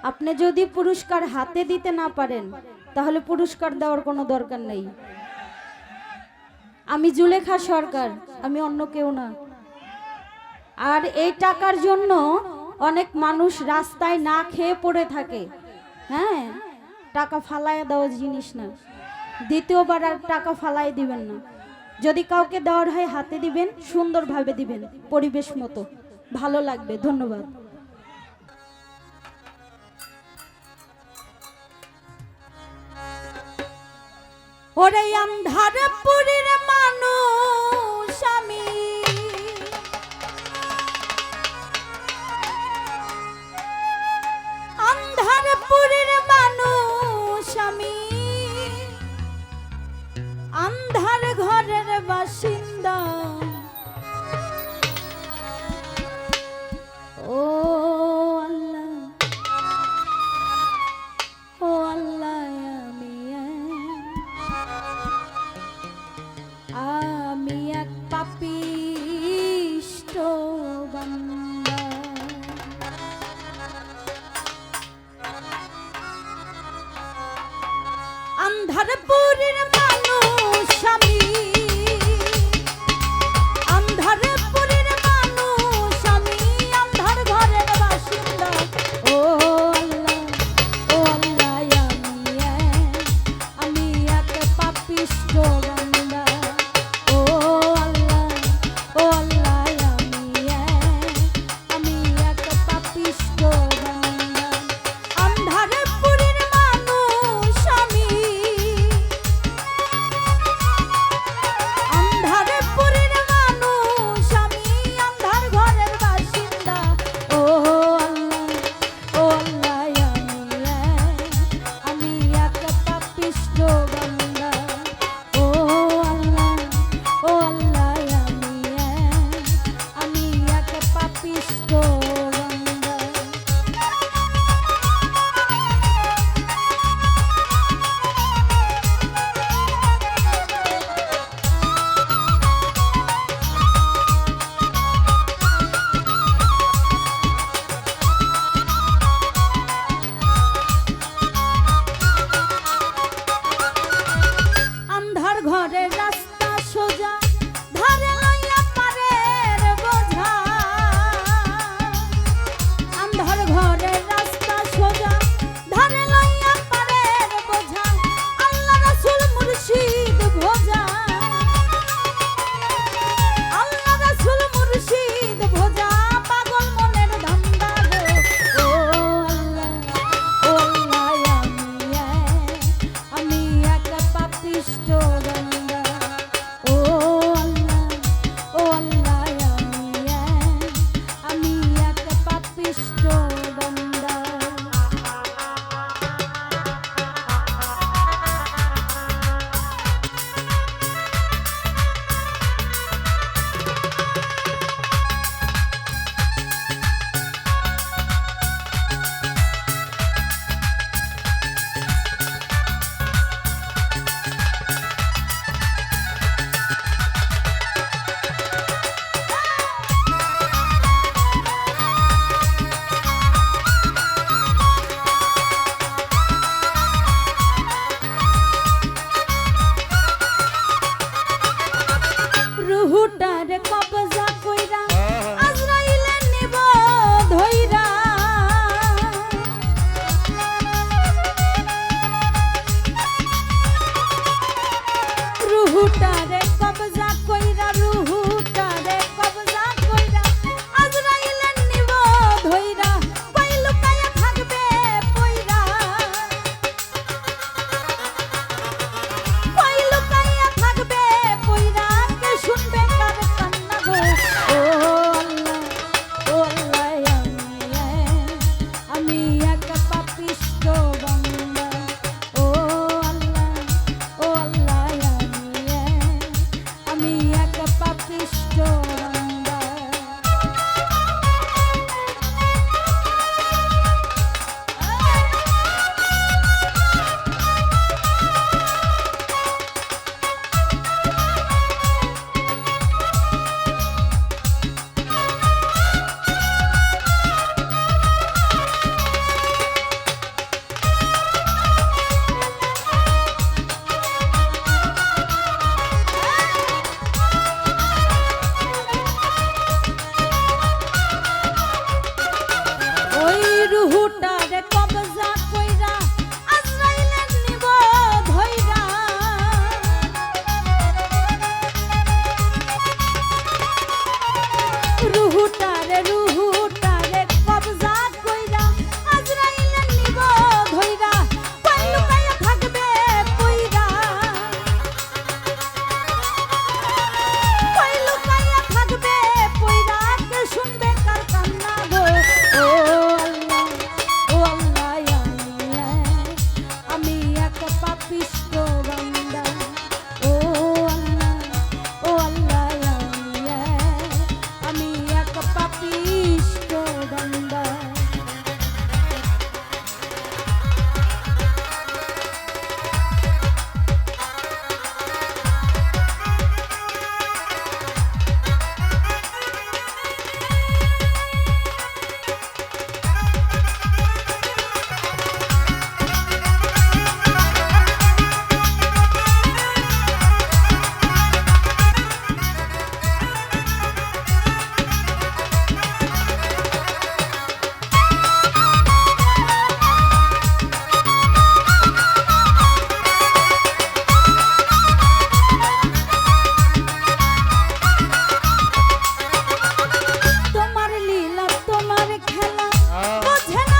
আপনি যদি পুরস্কার হাতে দিতে না পারেন তাহলে পুরস্কার দেওয়ার কোনো দরকার নেই। আমি জুলেখা সরকার, আমি অন্য কেউ না। আর এই টাকার জন্য অনেক মানুষ রাস্তায় না খেয়ে পড়ে থাকে। হ্যাঁ, টাকা ফালায় দেওয়া জিনিস না, দ্বিতীয়বার আর টাকা ফালাই দিবেন না। যদি কাউকে দেওয়ার হয় হাতে দিবেন, সুন্দরভাবে দিবেন, পরিবেশ মতো, ভালো লাগবে। ধন্যবাদ। ওরে আন্ধারপুরের মানুষ আমি, আন্ধারপুরের মানুষ আমি, আন্ধার ঘরের বাসিন্দা। ও আল্লাহ, ও আল্লাহ, আমি এক পাপিষ্ঠ বান্দা। আন্ধারপুরের মানুষ আমি, আন্ধারপুরের মানুষ আমি, আন্ধার ঘরের বাসিন্দা। ও আল্লাহ, ও আল্লাহ, আমি এক পাপিষ্ঠ বান্দা। ও আল্লাহ, ও আল্লাহ, আমি এক পাপিষ্ঠ বান্দা। আন্ধারপুরের মানুষ আমি, আমার খেলা বোঝে না